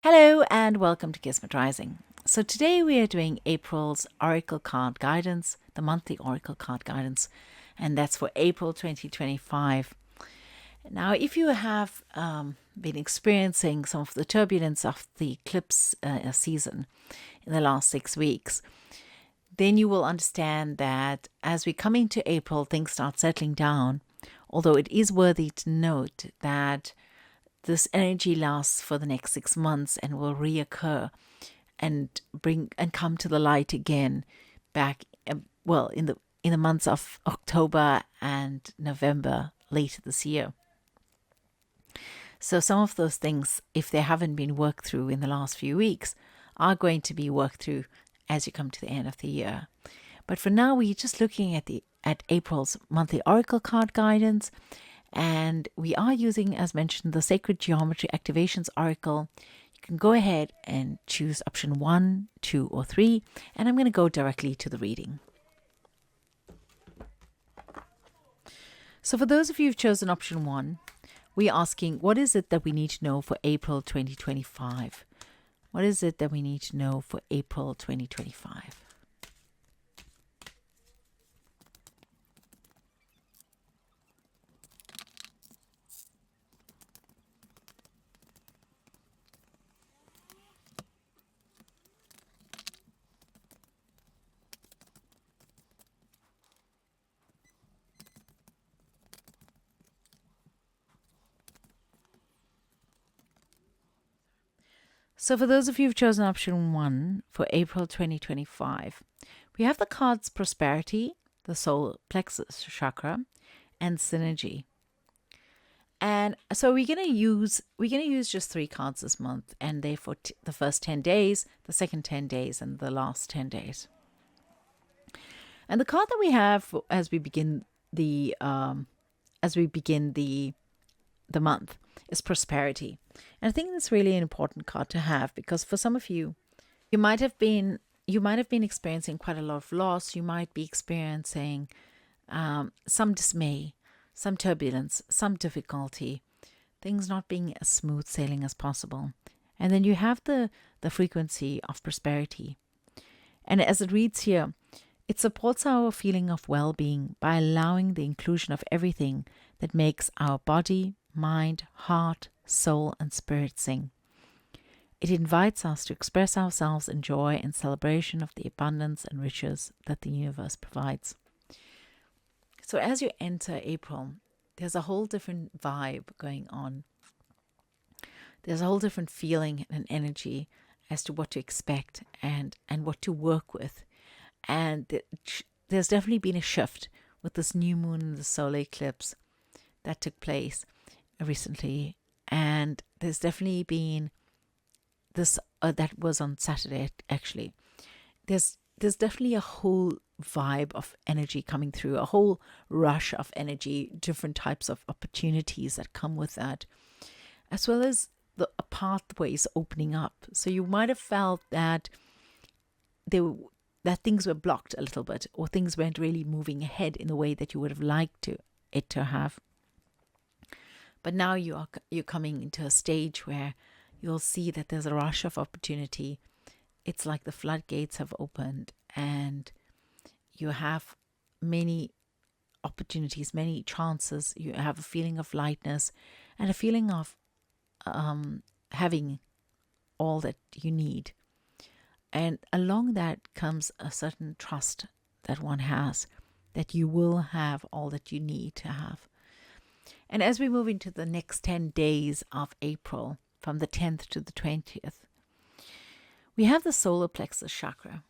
Hello and welcome to Kismet Rising. So today we are doing April's Oracle Card Guidance, the monthly Oracle Card Guidance, and that's for April 2025. Now, if you have been experiencing some of the turbulence of the eclipse season in the last 6 weeks, then you will understand that as we come into April, things start settling down, although it is worthy to note that this energy lasts for the next 6 months and will reoccur and come to the light again back in the months of October and November later this year. So some of those things, if they haven't been worked through in the last few weeks, are going to be worked through as you come to the end of the year. But for now, we're just looking at April's monthly Oracle card guidance. And we are using, as mentioned, the Sacred Geometry Activations Oracle. You can go ahead and choose option 1, 2, or 3, and I'm going to go directly to the reading. So for those of you who've chosen option 1, we're asking, what is it that we need to know for April 2025? What is it that we need to know for April 2025? So for those of you who've chosen option 1 for April 2025, we have the cards Prosperity, the Solar Plexus Chakra, and Synergy. And so we're going to use just 3 cards this month, and they're for the first 10 days, the second 10 days, and the last 10 days. And the card that we have as we begin the month is Prosperity. And I think that's really an important card to have, because for some of you, you might have been experiencing quite a lot of loss. You might be experiencing some dismay, some turbulence, some difficulty, things not being as smooth sailing as possible. And then you have the frequency of prosperity. And as it reads here, it supports our feeling of well-being by allowing the inclusion of everything that makes our body, mind, heart, soul, and spirit sing. It invites us to express ourselves in joy and celebration of the abundance and riches that the universe provides. So as you enter April, there's a whole different vibe going on. There's a whole different feeling and energy as to what to expect and what to work with. And there's definitely been a shift with this new moon and the solar eclipse that took place recently. And there's definitely been this, that was on Saturday actually. There's definitely a whole vibe of energy coming through, a whole rush of energy, different types of opportunities that come with that, as well as the pathways opening up. So you might have felt that that things were blocked a little bit, or things weren't really moving ahead in the way that you would have liked it to have. But now you're coming into a stage where you'll see that there's a rush of opportunity. It's like the floodgates have opened, and you have many opportunities, many chances. You have a feeling of lightness and a feeling of having all that you need. And along that comes a certain trust that one has, that you will have all that you need to have. And as we move into the next 10 days of April, from the 10th to the 20th, we have the solar plexus chakra.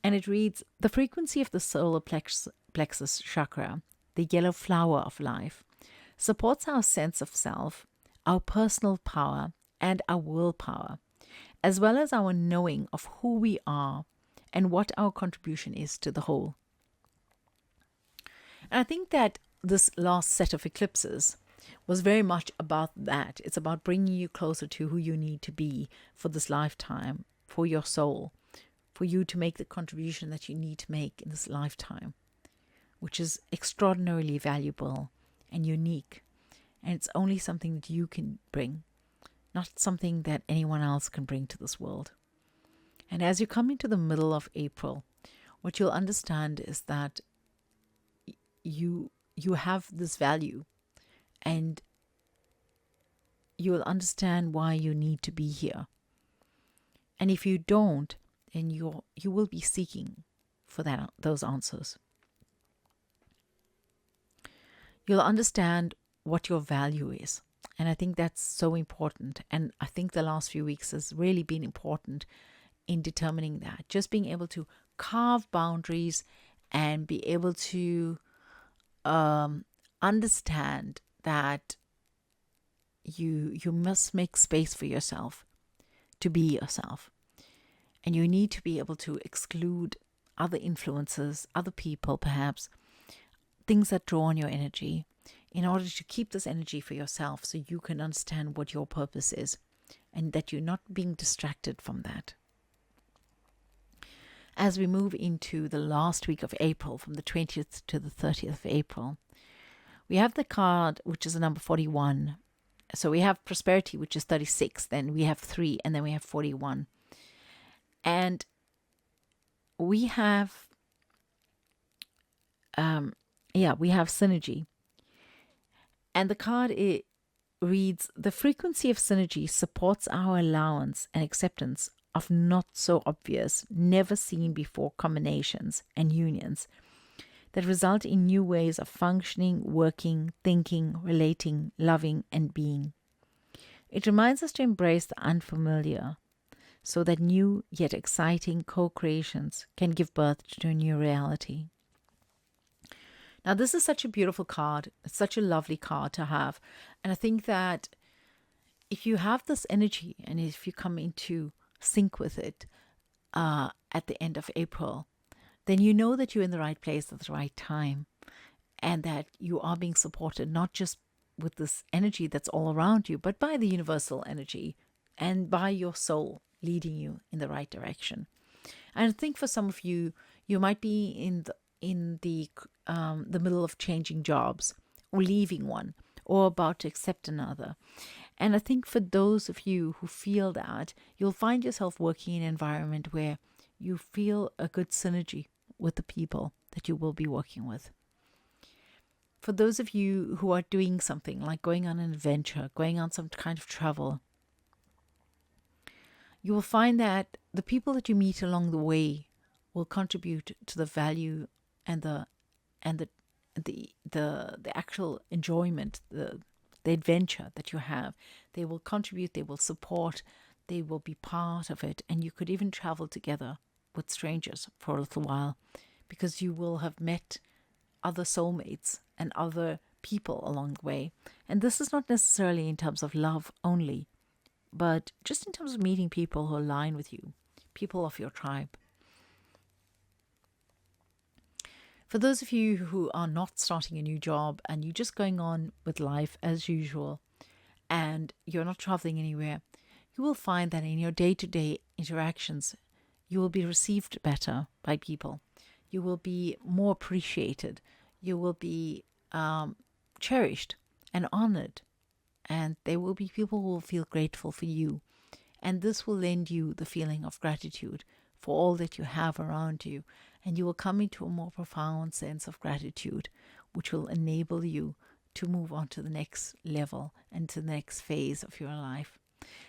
And it reads, the frequency of the solar plexus chakra, the yellow flower of life, supports our sense of self, our personal power, and our willpower, as well as our knowing of who we are and what our contribution is to the whole. And I think that this last set of eclipses was very much about that. It's about bringing you closer to who you need to be for this lifetime, for your soul, for you to make the contribution that you need to make in this lifetime, which is extraordinarily valuable and unique. And it's only something that you can bring. not something that anyone else can bring to this world. And as you come into the middle of April, what you'll understand is that you have this value, and you'll understand why you need to be here. And if you don't, then you will be seeking for those answers. You'll understand what your value is. And I think that's so important. And I think the last few weeks has really been important in determining that. Just being able to carve boundaries and be able to understand that you must make space for yourself to be yourself. And you need to be able to exclude other influences, other people perhaps, things that draw on your energy, in order to keep this energy for yourself so you can understand what your purpose is and that you're not being distracted from that. As we move into the last week of April, from the 20th to the 30th of April, we have the card, which is the number 41. So we have prosperity, which is 36, then we have 3, and then we have 41. And we have, we have synergy. And the card, it reads, the frequency of synergy supports our allowance and acceptance of not so obvious, never seen before combinations and unions that result in new ways of functioning, working, thinking, relating, loving, and being. It reminds us to embrace the unfamiliar so that new yet exciting co-creations can give birth to a new reality. Now, this is such a beautiful card. It's such a lovely card to have. And I think that if you have this energy and if you come into sync with it at the end of April, then you know that you're in the right place at the right time, and that you are being supported not just with this energy that's all around you, but by the universal energy and by your soul leading you in the right direction. And I think for some of you, you might be in the middle of changing jobs or leaving one or about to accept another. And I think for those of you who feel that, you'll find yourself working in an environment where you feel a good synergy with the people that you will be working with. For those of you who are doing something like going on an adventure, going on some kind of travel, you will find that the people that you meet along the way will contribute to the value and the actual enjoyment, the adventure that you have. They will contribute, they will support, they will be part of it, and you could even travel together with strangers for a little while, because you will have met other soulmates and other people along the way. And this is not necessarily in terms of love only, but just in terms of meeting people who align with you, people of your tribe. For those of you who are not starting a new job and you're just going on with life as usual and you're not traveling anywhere, you will find that in your day-to-day interactions, you will be received better by people. You will be more appreciated. You will be cherished and honored. And there will be people who will feel grateful for you. And this will lend you the feeling of gratitude for all that you have around you. And you will come into a more profound sense of gratitude, which will enable you to move on to the next level and to the next phase of your life.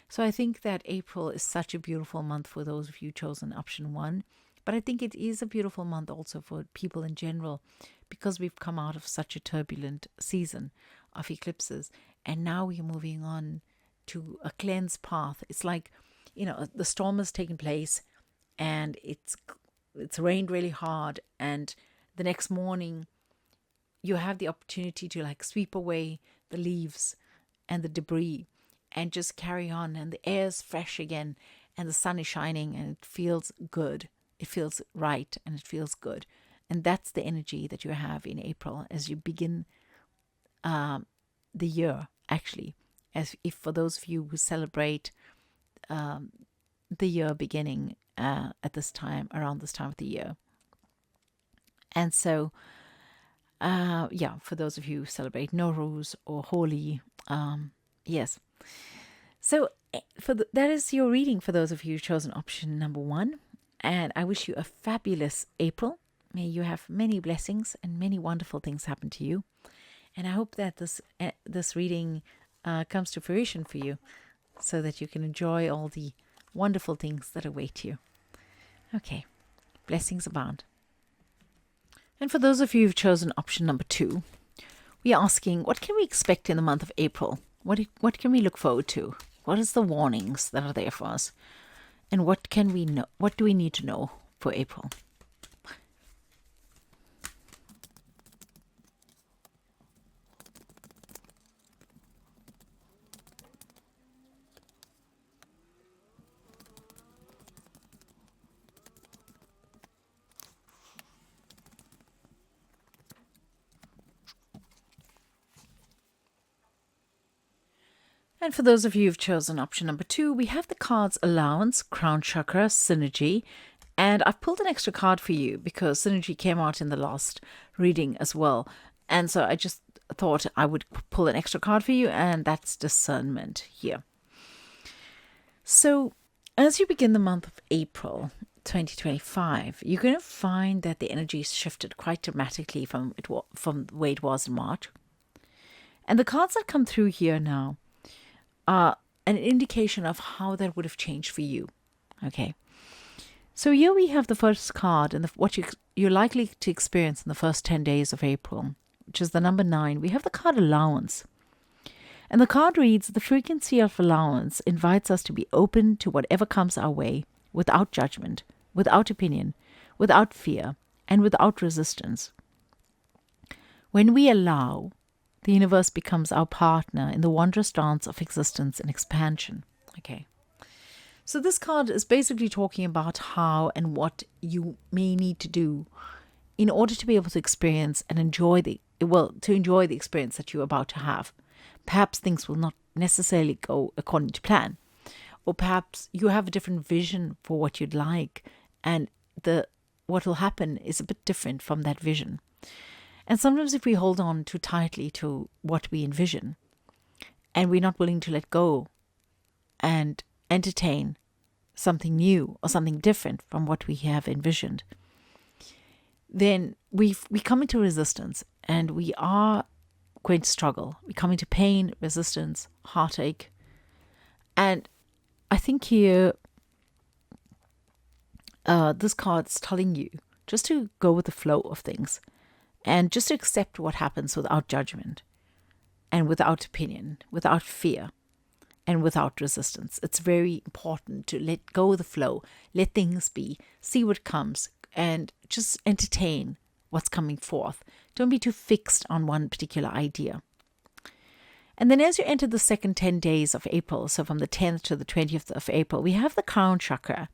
So I think that April is such a beautiful month for those of you chosen option 1. But I think it is a beautiful month also for people in general, because we've come out of such a turbulent season of eclipses. And now we're moving on to a cleansed path. It's like, the storm has taken place and it's rained really hard. And the next morning you have the opportunity to sweep away the leaves and the debris and just carry on. And the air is fresh again and the sun is shining and it feels good. It feels right and it feels good. And that's the energy that you have in April as you begin the year, actually. As if for those of you who celebrate the year beginning at this time, around this time of the year. And so, for those of you who celebrate Nowruz or Holi, yes. So that is your reading for those of you who've chosen option number 1. And I wish you a fabulous April. May you have many blessings and many wonderful things happen to you. And I hope that this reading comes to fruition for you so that you can enjoy all the wonderful things that await you. Okay, blessings abound. And for those of you who've chosen option number 2, we are asking, what can we expect in the month of April? What can we look forward to? What is the warnings that are there for us? And what can we know? What do we need to know for April? And for those of you who've chosen option number 2, we have the cards Allowance, Crown Chakra, Synergy. And I've pulled an extra card for you because Synergy came out in the last reading as well. And so I just thought I would pull an extra card for you, and that's Discernment here. So as you begin the month of April 2025, you're going to find that the energy shifted quite dramatically from the way it was in March. And the cards that come through here now are an indication of how that would have changed for you. Okay. So here we have the first card and what you're likely to experience in the first 10 days of April, which is the number 9. We have the card Allowance. And the card reads, the frequency of allowance invites us to be open to whatever comes our way, without judgment, without opinion, without fear, and without resistance. When we allow, the universe becomes our partner in the wondrous dance of existence and expansion. Okay. So this card is basically talking about how and what you may need to do in order to be able to experience and enjoy the experience that you're about to have. Perhaps things will not necessarily go according to plan, or perhaps you have a different vision for what you'd like, and what will happen is a bit different from that vision. And sometimes if we hold on too tightly to what we envision, and we're not willing to let go and entertain something new or something different from what we have envisioned, then we come into resistance, and we are going to struggle. We come into pain, resistance, heartache. And I think here, this card's telling you just to go with the flow of things and just to accept what happens without judgment and without opinion, without fear and without resistance. It's very important to let go of the flow, let things be, see what comes, and just entertain what's coming forth. Don't be too fixed on one particular idea. And then as you enter the second 10 days of April, so from the 10th to the 20th of April, we have the Crown Chakra.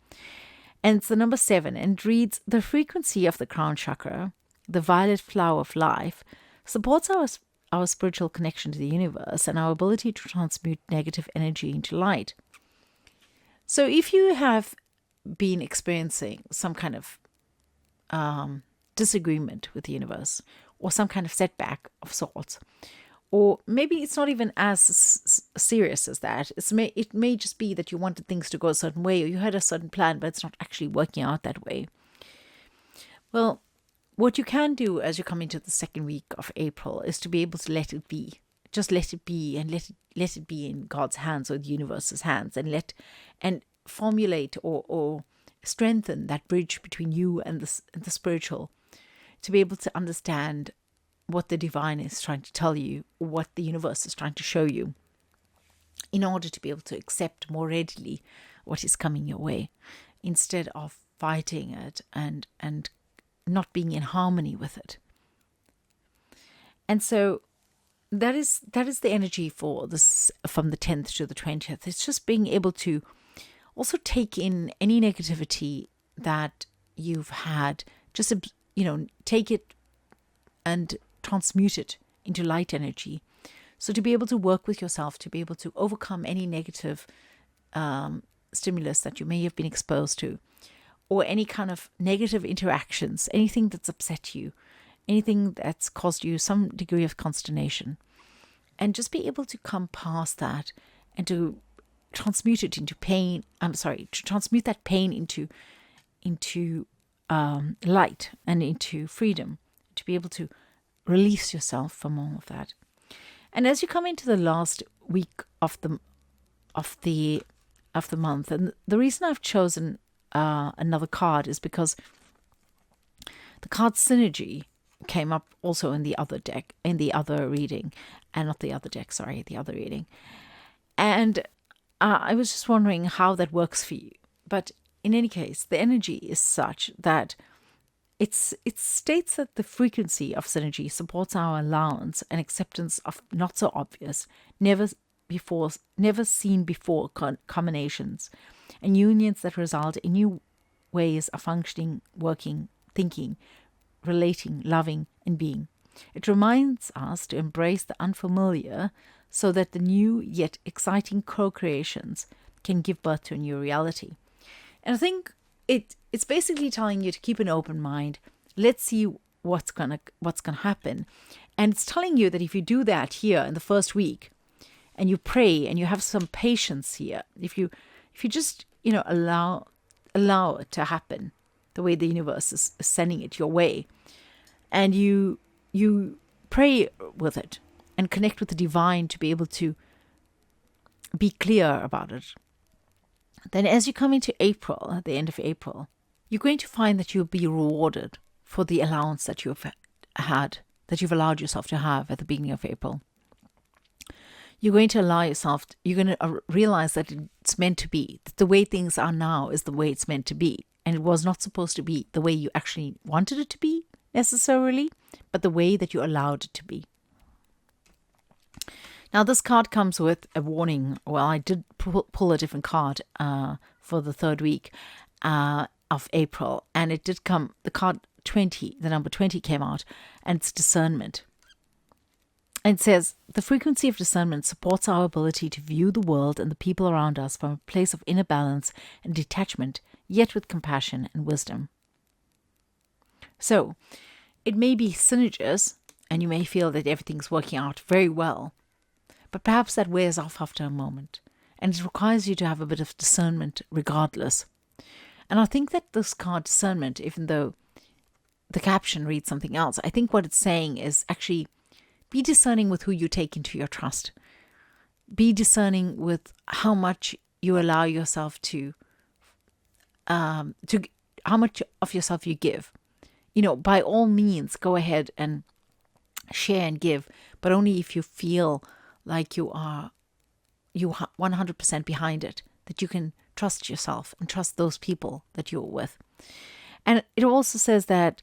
And it's the number 7, and it reads, the frequency of the Crown Chakra, the violet flower of life, supports our spiritual connection to the universe and our ability to transmute negative energy into light. So if you have been experiencing some kind of disagreement with the universe, or some kind of setback of sorts, or maybe it's not even as serious as that. It may just be that you wanted things to go a certain way, or you had a certain plan, but it's not actually working out that way. Well, what you can do as you come into the second week of April is to be able to let it be. Just let it be, and let it be in God's hands or the universe's hands, and formulate or strengthen that bridge between you and the spiritual, to be able to understand what the divine is trying to tell you, or what the universe is trying to show you, in order to be able to accept more readily what is coming your way, instead of fighting it and not being in harmony with it. And so that is the energy for this from the 10th to the 20th. It's just being able to also take in any negativity that you've had, just take it and transmute it into light energy. So to be able to work with yourself, to be able to overcome any negative stimulus that you may have been exposed to, or any kind of negative interactions, anything that's upset you, anything that's caused you some degree of consternation, and just be able to come past that and to transmute it into pain. To transmute that pain into light and into freedom, to be able to release yourself from all of that. And as you come into the last week of the month, and the reason I've chosen another card is because the card Synergy came up also in the other deck, in the other reading, and not the other deck, sorry, the other reading. And I was just wondering how that works for you. But in any case, the energy is such that it states that the frequency of synergy supports our allowance and acceptance of not so obvious, never seen before combinations and unions that result in new ways of functioning, working, thinking, relating, loving, and being. It reminds us to embrace the unfamiliar so that the new yet exciting co-creations can give birth to a new reality. And I think it's basically telling you to keep an open mind. Let's see what's gonna happen. And it's telling you that if you do that here in the first week, and you pray and you have some patience here, if you just allow it to happen the way the universe is sending it your way, and you pray with it and connect with the divine to be able to be clear about it, then as you come into April, at the end of April, you're going to find that you'll be rewarded for the allowance that you've allowed yourself to have at the beginning of April. You're going to realize that it's meant to be, that the way things are now is the way it's meant to be. And it was not supposed to be the way you actually wanted it to be necessarily, but the way that you allowed it to be. Now, this card comes with a warning. Well, I did pull a different card for the third week of April, and it did come, the card 20, the number 20 came out, and it's discernment. And it says, the frequency of discernment supports our ability to view the world and the people around us from a place of inner balance and detachment, yet with compassion and wisdom. So, it may be synergist, and you may feel that everything's working out very well, but perhaps that wears off after a moment, and it requires you to have a bit of discernment regardless. And I think that this card discernment, even though the caption reads something else, I think what it's saying is actually be discerning with who you take into your trust. Be discerning with how much you allow yourself to how much of yourself you give. By all means, go ahead and share and give, but only if you feel like you 100% behind it, that you can trust yourself and trust those people that you're with. And it also says that,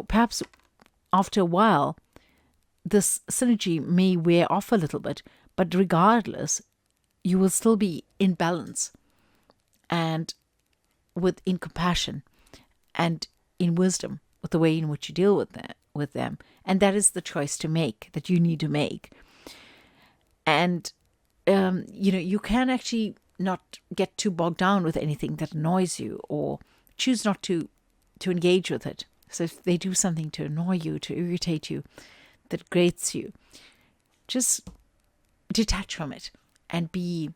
perhaps after a while, this synergy may wear off a little bit, but regardless, you will still be in balance and in compassion and in wisdom with the way in which you deal with them. And that is the choice to make, that you need to make. And, you can actually not get too bogged down with anything that annoys you, or choose not to engage with it. So if they do something to annoy you, to irritate you, that grates you, just detach from it and be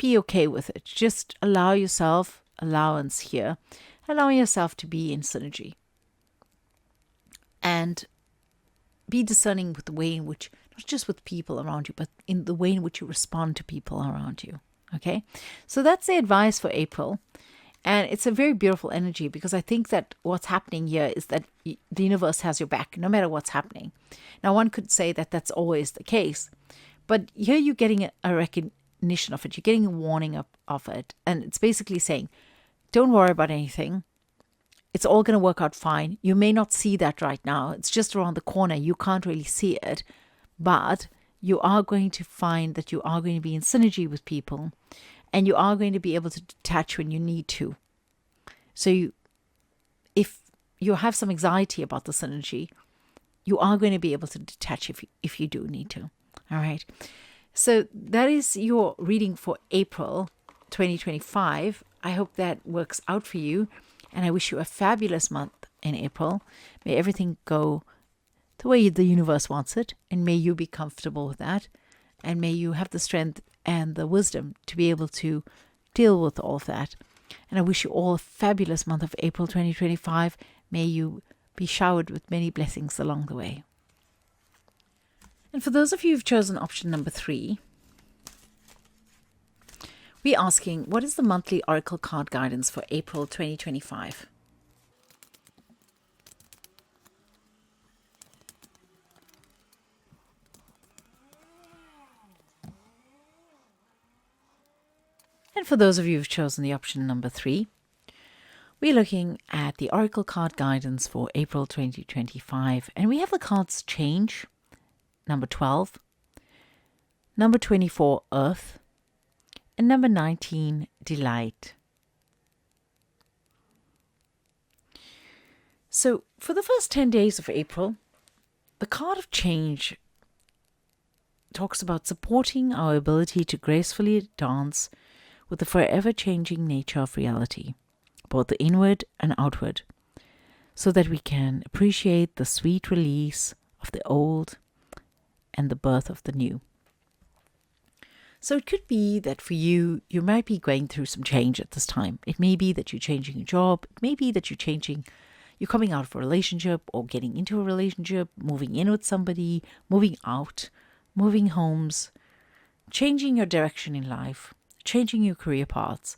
okay with it. Just allow yourself allowance here, allow yourself to be in synergy, and be discerning with the way in which, not just with people around you, but in the way in which you respond to people around you. Okay, so that's the advice for April. And it's a very beautiful energy, because I think that what's happening here is that the universe has your back no matter what's happening. Now, one could say that that's always the case, but here you're getting a recognition of it. You're getting a warning of it. And it's basically saying, don't worry about anything. It's all going to work out fine. You may not see that right now. It's just around the corner. You can't really see it, but you are going to find that you are going to be in synergy with people, and you are going to be able to detach when you need to. So if you have some anxiety about the synergy, you are going to be able to detach if you do need to. All right. So that is your reading for April 2025. I hope that works out for you, and I wish you a fabulous month in April. May everything go the way the universe wants it, and may you be comfortable with that. And may you have the strength and the wisdom to be able to deal with all of that. And I wish you all a fabulous month of April 2025. May you be showered with many blessings along the way. And for those of you who've chosen option number 3, we're asking, what is the monthly oracle card guidance for April 2025? And for those of you who've chosen the option number 3, we're looking at the oracle card guidance for April 2025. And we have the cards Change, number 12, number 24, Earth, and number 19, Delight. So for the first 10 days of April, the card of Change talks about supporting our ability to gracefully dance with the forever changing nature of reality, both the inward and outward, so that we can appreciate the sweet release of the old and the birth of the new. So it could be that for you, you might be going through some change at this time. It may be that you're changing your job. It may be that you're coming out of a relationship or getting into a relationship, moving in with somebody, moving out, moving homes, changing your direction in life, changing your career paths,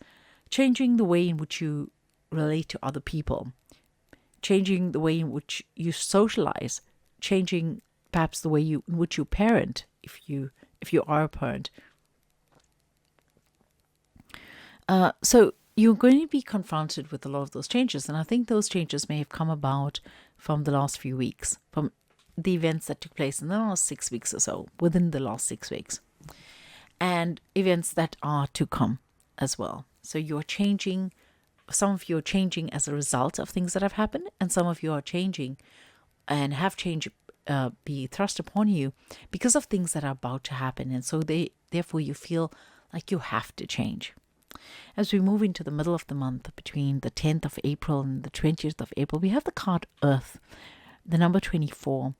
changing the way in which you relate to other people, changing the way in which you socialize, changing perhaps the way in which you parent, if you are a parent. So you're going to be confronted with a lot of those changes, and I think those changes may have come about from the last few weeks, from the events that took place in the last 6 weeks or so, within the last 6 weeks, and events that are to come as well. So you're changing. Some of you are changing as a result of things that have happened, and some of you are changing and have change be thrust upon you because of things that are about to happen. And so therefore you feel like you have to change. As we move into the middle of the month, between the 10th of April and the 20th of April, we have the card Earth, the number 24,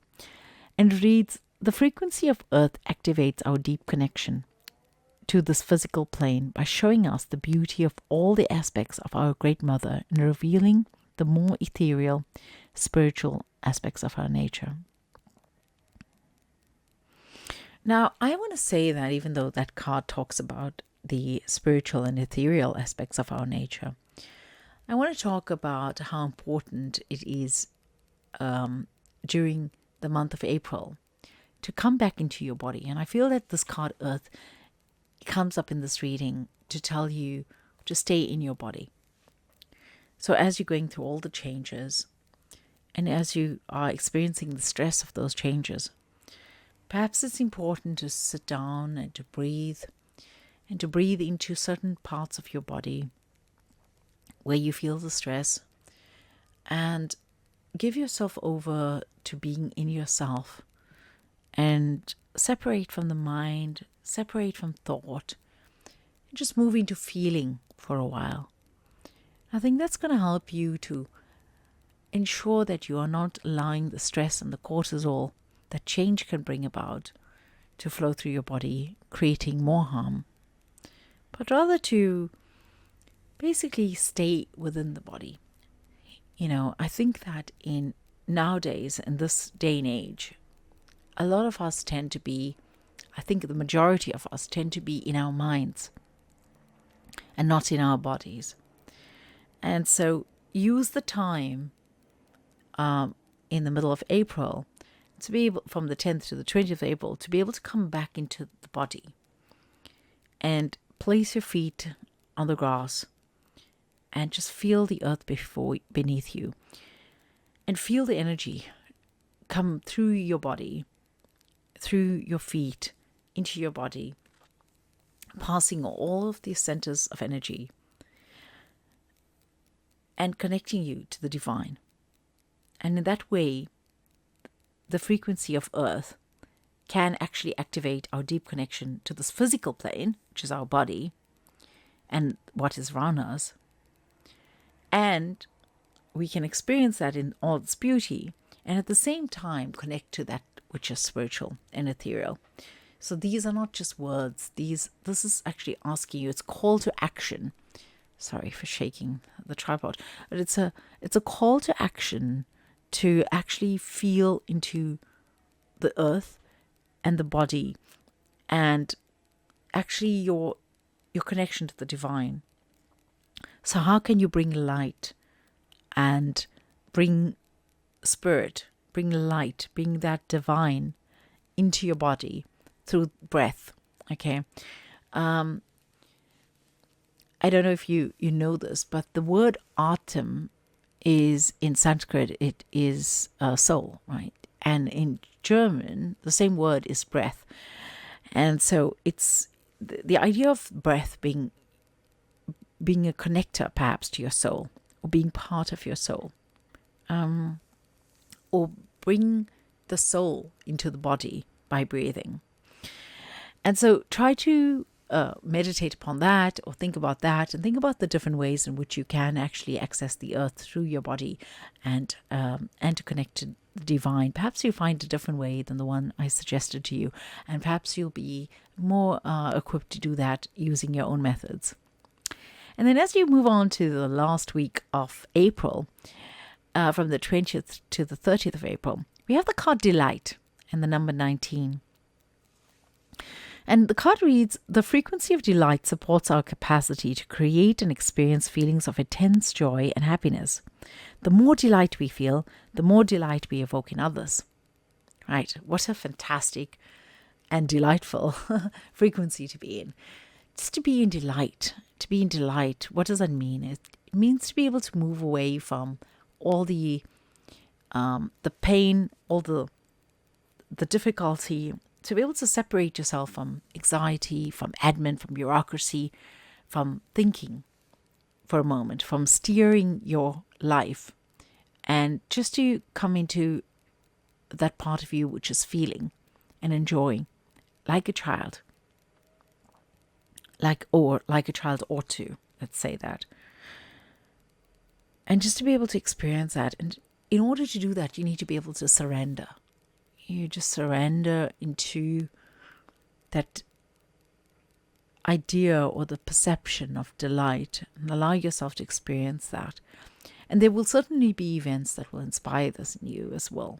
and it reads, the frequency of Earth activates our deep connection to this physical plane by showing us the beauty of all the aspects of our Great Mother and revealing the more ethereal, spiritual aspects of our nature. Now, I want to say that even though that card talks about the spiritual and ethereal aspects of our nature, I want to talk about how important it is during the month of April to come back into your body. And I feel that this card Earth comes up in this reading to tell you to stay in your body. So as you're going through all the changes, and as you are experiencing the stress of those changes, perhaps it's important to sit down and to breathe into certain parts of your body where you feel the stress, and give yourself over to being in yourself and separate from the mind, separate from thought, and just move into feeling for a while. I think that's going to help you to ensure that you are not allowing the stress and the cortisol that change can bring about to flow through your body, creating more harm, but rather to basically stay within the body. I think that in nowadays, in this day and age, a lot of us tend to be, I think the majority of us tend to be in our minds and not in our bodies. And so use the time in the middle of April to be able, from the 10th to the 20th of April, to be able to come back into the body and place your feet on the grass and just feel the earth beneath you, and feel the energy come through your body, through your feet, into your body, passing all of these centers of energy and connecting you to the divine. And in that way, the frequency of Earth can actually activate our deep connection to this physical plane, which is our body and what is around us. And we can experience that in all its beauty, and at the same time connect to that which is spiritual and ethereal. So these are not just words. This is actually asking you. It's call to action. Sorry for shaking the tripod, but it's a call to action to actually feel into the earth and the body, and actually your connection to the divine. So how can you bring light and bring spirit, bring light, bring that divine into your body through breath? Okay. I don't know if you know this, but the word atom is, in Sanskrit, it is soul, right? And in German, the same word is breath. And so it's the idea of breath being a connector, perhaps, to your soul, or being part of your soul, or bring the soul into the body by breathing. And so try to meditate upon that, or think about that, and think about the different ways in which you can actually access the earth through your body, and to connect to the divine. Perhaps you find a different way than the one I suggested to you, and perhaps you'll be more equipped to do that using your own methods. And then as you move on to the last week of April, from the 20th to the 30th of April, we have the card Delight and the number 19. And the card reads, the frequency of delight supports our capacity to create and experience feelings of intense joy and happiness. The more delight we feel, the more delight we evoke in others. Right? What a fantastic and delightful frequency to be in. Just to be in delight. To be in delight, what does that mean? It means to be able to move away from all the pain, all the difficulty, to be able to separate yourself from anxiety, from admin, from bureaucracy, from thinking for a moment, from steering your life, and just to come into that part of you which is feeling and enjoying, like a child, like a child ought to, let's say that. And just to be able to experience that. And in order to do that, you need to be able to surrender. You just surrender into that idea or the perception of delight, and allow yourself to experience that. And there will certainly be events that will inspire this in you as well.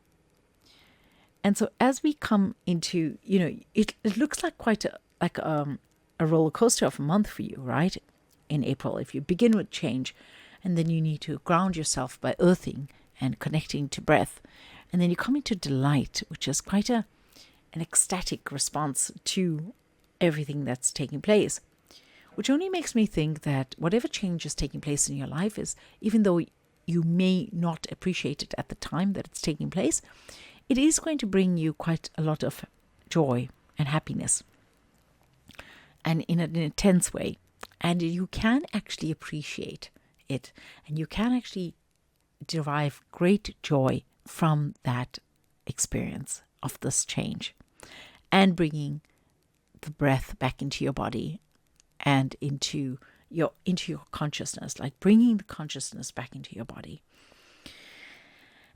And so as we come into, it looks like quite a roller coaster of a month for you, right? In April, if you begin with change, and then you need to ground yourself by earthing and connecting to breath. And then you come into delight, which is quite an ecstatic response to everything that's taking place, which only makes me think that whatever change is taking place in your life is, even though you may not appreciate it at the time that it's taking place, it is going to bring you quite a lot of joy and happiness, and in an intense way. And you can actually appreciate it, and you can actually derive great joy from that experience of this change, and bringing the breath back into your body and into your consciousness, like bringing the consciousness back into your body.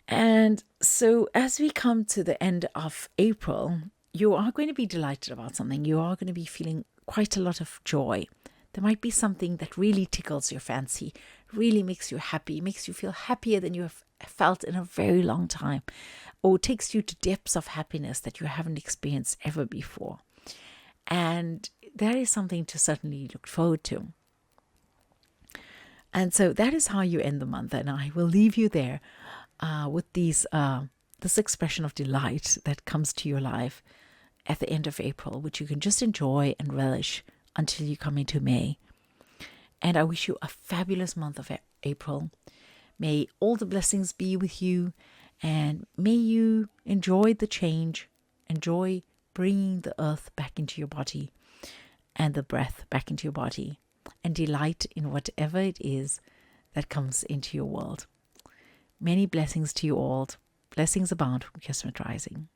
And so as we come to the end of April, you are going to be delighted about something. You are going to be feeling quite a lot of joy. There might be something that really tickles your fancy, really makes you happy, makes you feel happier than you have felt in a very long time, or takes you to depths of happiness that you haven't experienced ever before. And that is something to certainly look forward to. And so that is how you end the month. And I will leave you there with this expression of delight that comes to your life at the end of April, which you can just enjoy and relish until you come into May. And I wish you a fabulous month of April. May all the blessings be with you, and may you enjoy the change, enjoy bringing the earth back into your body and the breath back into your body, and delight in whatever it is that comes into your world. Many blessings to you all. Blessings abound from Kismet Rising.